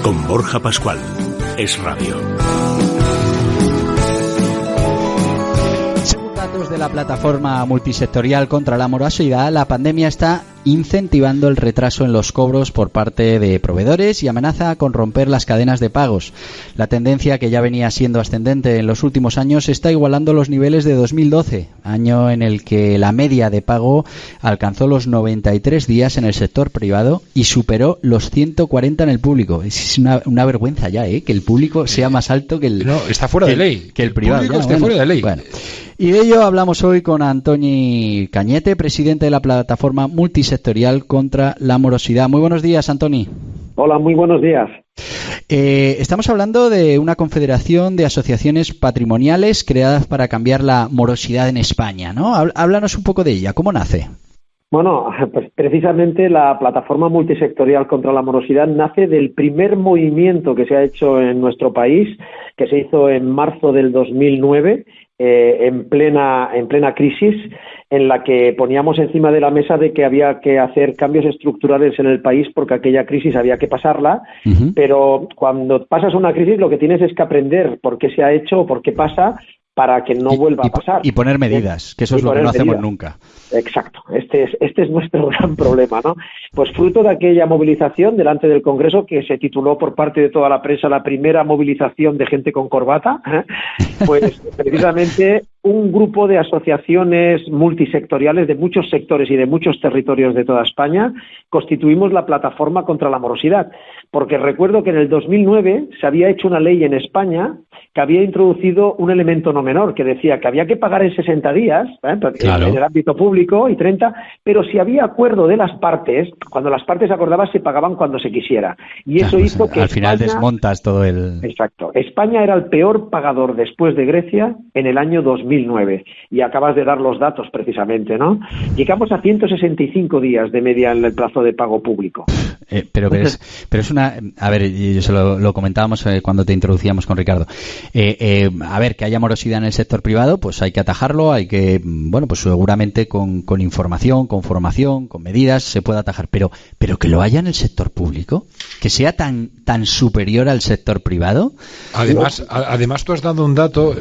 con Borja Pascual. Es Radio. Según datos de la plataforma multisectorial contra la morosidad, la pandemia está incentivando el retraso en los cobros por parte de proveedores y amenaza con romper las cadenas de pagos. La tendencia, que ya venía siendo ascendente en los últimos años, está igualando los niveles de 2012, año en el que la media de pago alcanzó los 93 días en el sector privado y superó los 140 en el público. Es una vergüenza ya, que el público sea más alto que el... No, está fuera de ley. Que el privado. El público está fuera de ley. Bueno. Y de ello hablamos hoy con Antoni Cañete, presidente de la plataforma multisectorial contra la morosidad. Muy buenos días, Antoni. Hola, muy buenos días. Estamos hablando de una confederación de asociaciones patrimoniales creadas para cambiar la morosidad en España, ¿no? Háblanos un poco de ella. ¿Cómo nace? Bueno, pues precisamente la plataforma multisectorial contra la morosidad nace del primer movimiento que se ha hecho en nuestro país, que se hizo en marzo del 2009, en plena crisis, en la que poníamos encima de la mesa de que había que hacer cambios estructurales en el país porque aquella crisis había que pasarla, pero cuando pasas una crisis lo que tienes es que aprender por qué se ha hecho o por qué pasa, para que no vuelva a pasar. Y poner medidas, que eso es lo que no hacemos nunca. Exacto, este es nuestro gran problema, ¿no? Pues fruto de aquella movilización delante del Congreso, que se tituló por parte de toda la prensa la primera movilización de gente con corbata, pues precisamente un grupo de asociaciones multisectoriales de muchos sectores y de muchos territorios de toda España constituimos la plataforma contra la morosidad, porque recuerdo que en el 2009 se había hecho una ley en España que había introducido un elemento no menor, que decía que había que pagar en 60 días, claro, en el ámbito público, y 30, pero si había acuerdo de las partes, cuando las partes acordaban se pagaban cuando se quisiera. Y eso hizo que al final desmontas todo el... Exacto. España era el peor pagador después de Grecia en el año 2009. Y acabas de dar los datos precisamente, ¿no? Llegamos a 165 días de media en el plazo de pago público. Pero es una... A ver, yo lo comentábamos cuando te introducíamos con Ricardo. A ver, que haya morosidad en el sector privado, pues hay que atajarlo, hay que, bueno, pues seguramente con información, con formación, con medidas se puede atajar, pero que lo haya en el sector público, que sea tan superior al sector privado. Además tú has dado un dato,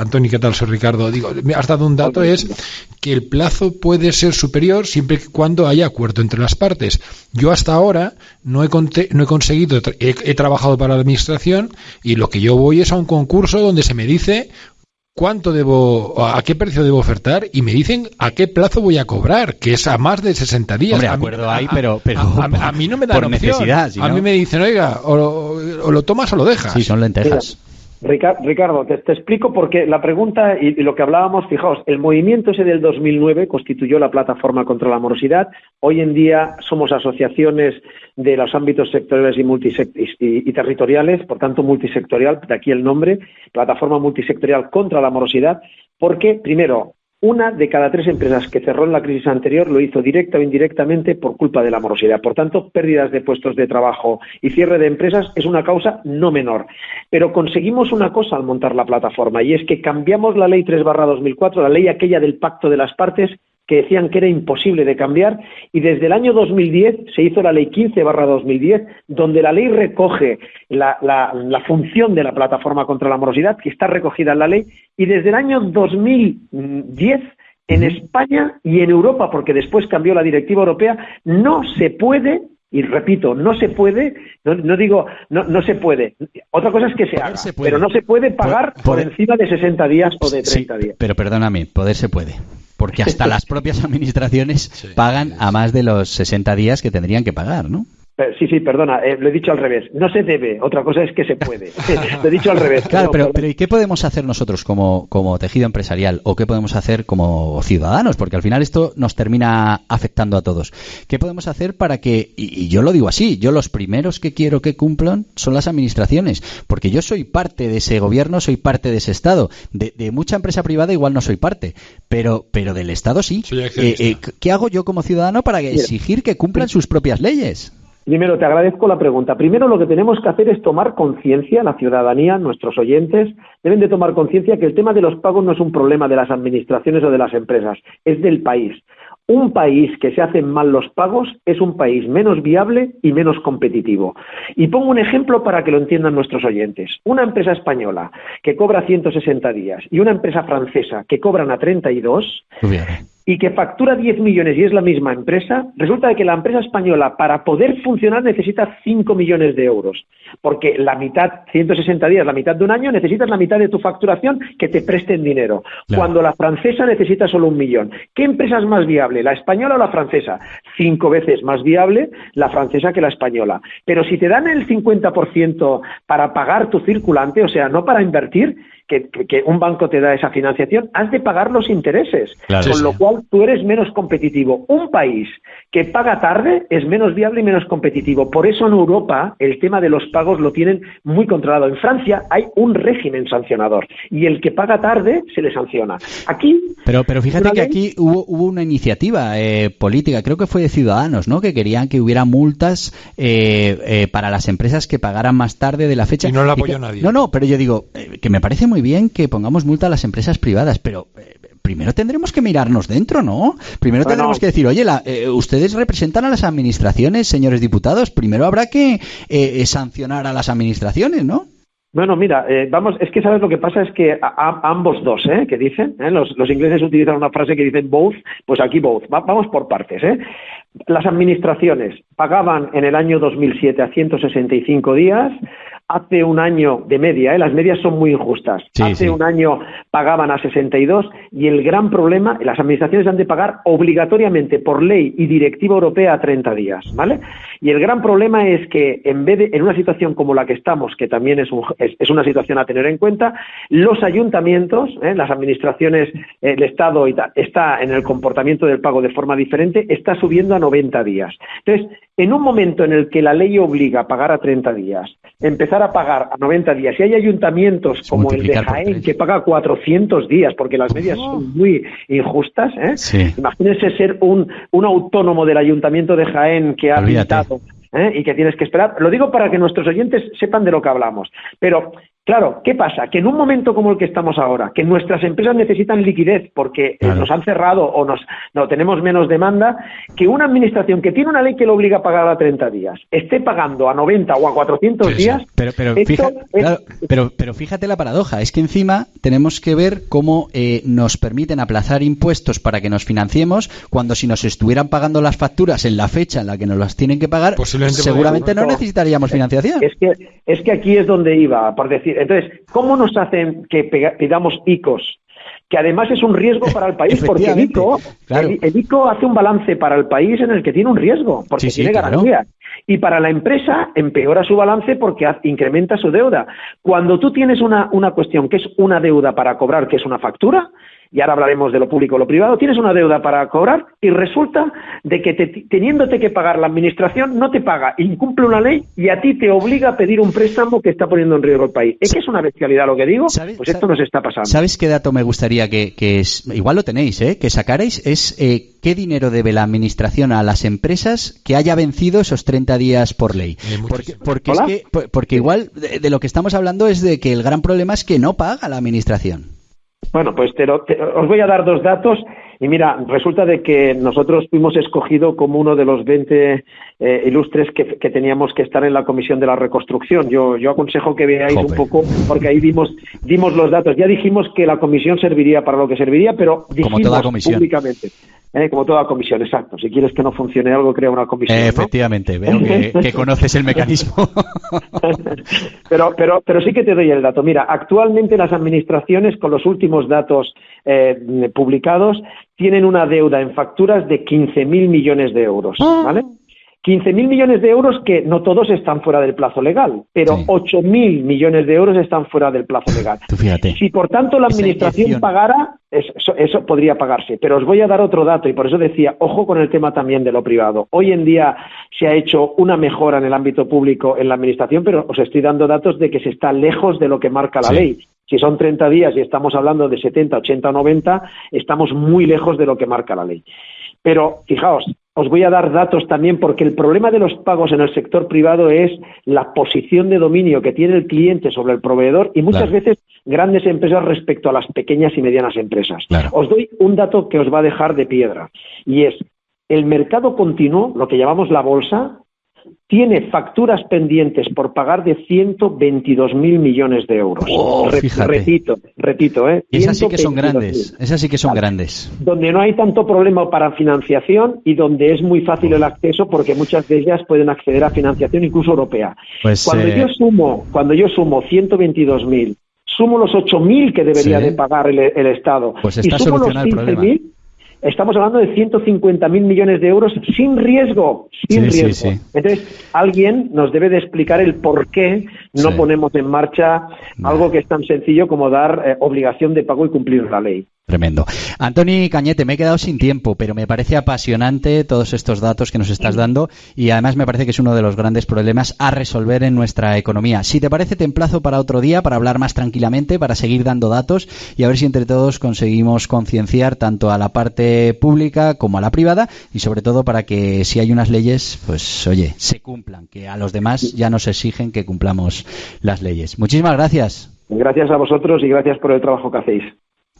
Antoni, ¿qué tal? Soy Ricardo. Has dado un dato, es que el plazo puede ser superior siempre y cuando haya acuerdo entre las partes. Yo hasta ahora no he conseguido, he trabajado para la administración y lo que yo voy es a un concurso donde se me dice a qué precio debo ofertar y me dicen a qué plazo voy a cobrar, que es a más de 60 días. Hombre, acuerdo hay, pero a mí no me dan por opción. Necesidad, si a mí me dicen, oiga, o lo tomas o lo dejas. Sí, son lentejas. Ricardo, te explico porque la pregunta y lo que hablábamos, fijaos, el movimiento ese del 2009 constituyó la plataforma contra la morosidad. Hoy en día somos asociaciones de los ámbitos sectoriales y territoriales, por tanto multisectorial, de aquí el nombre, plataforma multisectorial contra la morosidad, porque primero, una de cada 3 empresas que cerró en la crisis anterior lo hizo directa o indirectamente por culpa de la morosidad. Por tanto, pérdidas de puestos de trabajo y cierre de empresas es una causa no menor. Pero conseguimos una cosa al montar la plataforma, y es que cambiamos la Ley 3/2004, la ley aquella del pacto de las partes, que decían que era imposible de cambiar, y desde el año 2010 se hizo la Ley 15/2010, donde la ley recoge la función de la plataforma contra la morosidad, que está recogida en la ley, y desde el año 2010 en España y en Europa, porque después cambió la directiva europea, no se puede, y repito, no se puede, no se puede. Otra cosa es que se haga, pero no se puede pagar por encima de 60 días o de 30 días. Pero perdóname, poder se puede. Porque hasta las propias administraciones pagan a más de los 60 días que tendrían que pagar, ¿no? Sí, perdona, lo he dicho al revés. No se debe, otra cosa es que se puede. Lo he dicho al revés. Claro, pero ¿y qué podemos hacer nosotros como tejido empresarial o qué podemos hacer como ciudadanos? Porque al final esto nos termina afectando a todos. ¿Qué podemos hacer para que, y yo lo digo así, yo los primeros que quiero que cumplan son las administraciones, porque yo soy parte de ese gobierno, soy parte de ese Estado. De mucha empresa privada igual no soy parte, pero del Estado sí. ¿Qué hago yo como ciudadano para exigir que cumplan sus propias leyes? Primero, te agradezco la pregunta. Primero, lo que tenemos que hacer es tomar conciencia, la ciudadanía, nuestros oyentes, deben de tomar conciencia que el tema de los pagos no es un problema de las administraciones o de las empresas, es del país. Un país que se hacen mal los pagos es un país menos viable y menos competitivo. Y pongo un ejemplo para que lo entiendan nuestros oyentes. Una empresa española que cobra 160 días y una empresa francesa que cobran a 32 y que factura 10 millones y es la misma empresa, resulta que la empresa española para poder funcionar necesita 5 millones de euros. Porque la mitad, 160 días, la mitad de un año, necesitas la mitad de tu facturación que te presten dinero. Claro. Cuando la francesa necesita solo 1 millón. ¿Qué empresa es más viable, la española o la francesa? 5 veces más viable la francesa que la española. Pero si te dan el 50% para pagar tu circulante, o sea, no para invertir, que un banco te da esa financiación, has de pagar los intereses, claro, con lo cual tú eres menos competitivo. Un país que paga tarde es menos viable y menos competitivo. Por eso en Europa el tema de los pagos lo tienen muy controlado. En Francia hay un régimen sancionador y el que paga tarde se le sanciona. Aquí, pero fíjate que aquí hubo una iniciativa política, creo que fue de Ciudadanos, ¿no? Que querían que hubiera multas para las empresas que pagaran más tarde de la fecha. Y no la apoyó nadie. No, pero yo digo que me parece muy bien que pongamos multa a las empresas privadas, pero primero tendremos que mirarnos dentro, ¿no? Primero tendremos que decir, oye, ustedes representan a las administraciones, señores diputados, primero habrá que sancionar a las administraciones, ¿no? Bueno, mira, es que sabes lo que pasa es que ambos dos, que dicen, los ingleses utilizan una frase que dicen both, pues aquí both, vamos por partes, Las administraciones pagaban en el año 2007 a 165 días, hace un año de media, las medias son muy injustas, hace un año pagaban a 62 y el gran problema, las administraciones han de pagar obligatoriamente por ley y directiva europea a 30 días, ¿vale? Y el gran problema es que en vez de, en una situación como la que estamos, que también es una situación a tener en cuenta, los ayuntamientos, las administraciones, el Estado y tal, está en el comportamiento del pago de forma diferente, está subiendo a 90 días. Entonces, en un momento en el que la ley obliga a pagar a 30 días, empezar a pagar a 90 días, y hay ayuntamientos como el de Jaén que paga 400 días, porque las medias son muy injustas, Imagínense ser un autónomo del Ayuntamiento de Jaén que ha pintado y que tienes que esperar. Lo digo para que nuestros oyentes sepan de lo que hablamos. Pero, claro, ¿qué pasa? Que en un momento como el que estamos ahora, que nuestras empresas necesitan liquidez porque nos han cerrado o no tenemos menos demanda, que una administración que tiene una ley que lo obliga a pagar a 30 días esté pagando a 90 o a 400 días... Pero fíjate la paradoja, es que encima tenemos que ver cómo nos permiten aplazar impuestos para que nos financiemos, cuando si nos estuvieran pagando las facturas en la fecha en la que nos las tienen que pagar, seguramente no necesitaríamos financiación. Es que aquí es donde iba, por decir. Entonces, ¿cómo nos hacen que pidamos ICOs? Que además es un riesgo para el país, porque el ICO hace un balance para el país en el que tiene un riesgo, porque tiene garantías. Y para la empresa empeora su balance porque incrementa su deuda. Cuando tú tienes una cuestión que es una deuda para cobrar, que es una factura, y ahora hablaremos de lo público o lo privado, tienes una deuda para cobrar y resulta de que teniéndote que pagar la administración no te paga, incumple una ley y a ti te obliga a pedir un préstamo que está poniendo en riesgo el país. ¿Es que es una bestialidad lo que digo? Pues esto nos está pasando. ¿Sabes qué dato me gustaría que igual lo tenéis, que sacarais? Es qué dinero debe la administración a las empresas que haya vencido esos 30 días por ley. Porque igual de lo que estamos hablando es de que el gran problema es que no paga la administración. Bueno, pues os voy a dar dos datos y mira, resulta de que nosotros fuimos escogidos como uno de los 20 ilustres que teníamos que estar en la Comisión de la Reconstrucción. Yo aconsejo que veáis un poco, porque ahí dimos los datos. Ya dijimos que la comisión serviría para lo que serviría, pero dijimos como toda comisión, públicamente. Como toda comisión, exacto. Si quieres que no funcione algo, crea una comisión. Efectivamente, veo que conoces el mecanismo. pero sí que te doy el dato. Mira, actualmente las administraciones, con los últimos datos publicados, tienen una deuda en facturas de 15.000 millones de euros, ¿vale? 15.000 millones de euros que no todos están fuera del plazo legal, pero 8.000 millones de euros están fuera del plazo legal. Tú fíjate. Si por tanto la administración pagara, eso podría pagarse. Pero os voy a dar otro dato y por eso decía, ojo con el tema también de lo privado. Hoy en día se ha hecho una mejora en el ámbito público en la administración, pero os estoy dando datos de que se está lejos de lo que marca la ley. Si son 30 días y estamos hablando de 70, 80 o 90, estamos muy lejos de lo que marca la ley. Pero, fijaos, os voy a dar datos también, porque el problema de los pagos en el sector privado es la posición de dominio que tiene el cliente sobre el proveedor y muchas veces grandes empresas respecto a las pequeñas y medianas empresas. Claro. Os doy un dato que os va a dejar de piedra, y es el mercado continuo, lo que llamamos la bolsa, tiene facturas pendientes por pagar de 122.000 millones de euros. Repito, Y esas sí que son 122.000. grandes, esas sí que son grandes. Donde no hay tanto problema para financiación y donde es muy fácil el acceso, porque muchas de ellas pueden acceder a financiación incluso europea. Pues, cuando yo sumo 122.000, sumo los 8.000 que debería de pagar el Estado, pues y está sumo los solucionado el problema. 15.000, estamos hablando de 150.000 millones de euros sin riesgo. Sí. Entonces, alguien nos debe de explicar el por qué no ponemos en marcha algo que es tan sencillo como dar obligación de pago y cumplir la ley. Tremendo. Antoni Cañete, me he quedado sin tiempo, pero me parece apasionante todos estos datos que nos estás dando y además me parece que es uno de los grandes problemas a resolver en nuestra economía. Si te parece, te emplazo para otro día para hablar más tranquilamente, para seguir dando datos y a ver si entre todos conseguimos concienciar tanto a la parte pública como a la privada y sobre todo para que si hay unas leyes, pues oye, se cumplan, que a los demás ya nos exigen que cumplamos las leyes. Muchísimas gracias. Gracias a vosotros y gracias por el trabajo que hacéis.